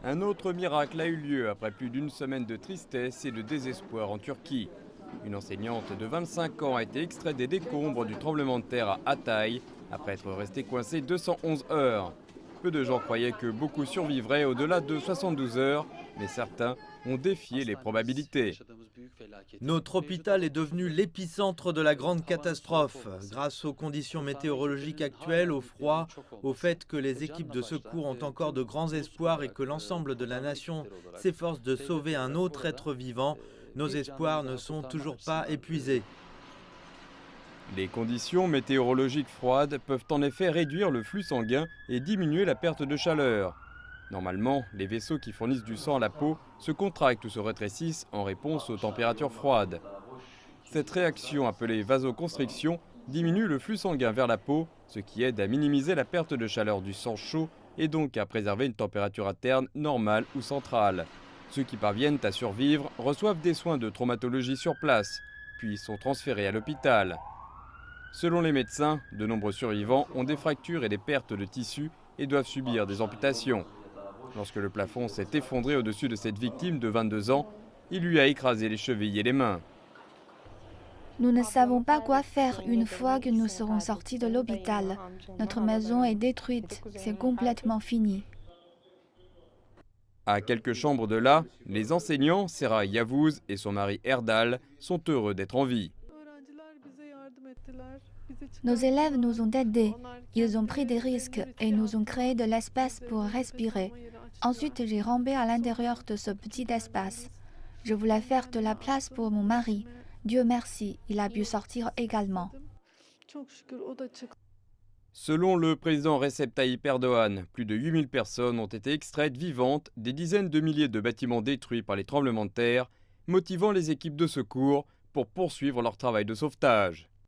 Un autre miracle a eu lieu après plus d'une semaine de tristesse et de désespoir en Turquie. Une enseignante de 25 ans a été extraite des décombres du tremblement de terre à Hatay après être restée coincée 211 heures. Peu de gens croyaient que beaucoup survivraient au-delà de 72 heures, mais certains ont défié les probabilités. Notre hôpital est devenu l'épicentre de la grande catastrophe. Grâce aux conditions météorologiques actuelles, au froid, au fait que les équipes de secours ont encore de grands espoirs et que l'ensemble de la nation s'efforce de sauver un autre être vivant, nos espoirs ne sont toujours pas épuisés. Les conditions météorologiques froides peuvent en effet réduire le flux sanguin et diminuer la perte de chaleur. Normalement, les vaisseaux qui fournissent du sang à la peau se contractent ou se rétrécissent en réponse aux températures froides. Cette réaction, appelée vasoconstriction, diminue le flux sanguin vers la peau, ce qui aide à minimiser la perte de chaleur du sang chaud et donc à préserver une température interne normale ou centrale. Ceux qui parviennent à survivre reçoivent des soins de traumatologie sur place, puis sont transférés à l'hôpital. Selon les médecins, de nombreux survivants ont des fractures et des pertes de tissus et doivent subir des amputations. Lorsque le plafond s'est effondré au-dessus de cette victime de 22 ans, il lui a écrasé les chevilles et les mains. Nous ne savons pas quoi faire une fois que nous serons sortis de l'hôpital. Notre maison est détruite, c'est complètement fini. À quelques chambres de là, les enseignants, Seray Yavuz et son mari Erdal, sont heureux d'être en vie. Nos élèves nous ont aidés. Ils ont pris des risques et nous ont créé de l'espace pour respirer. Ensuite, j'ai rampé à l'intérieur de ce petit espace. Je voulais faire de la place pour mon mari. Dieu merci, il a pu sortir également. Selon le président Recep Tayyip Erdogan, plus de 8000 personnes ont été extraites vivantes des dizaines de milliers de bâtiments détruits par les tremblements de terre, motivant les équipes de secours pour poursuivre leur travail de sauvetage.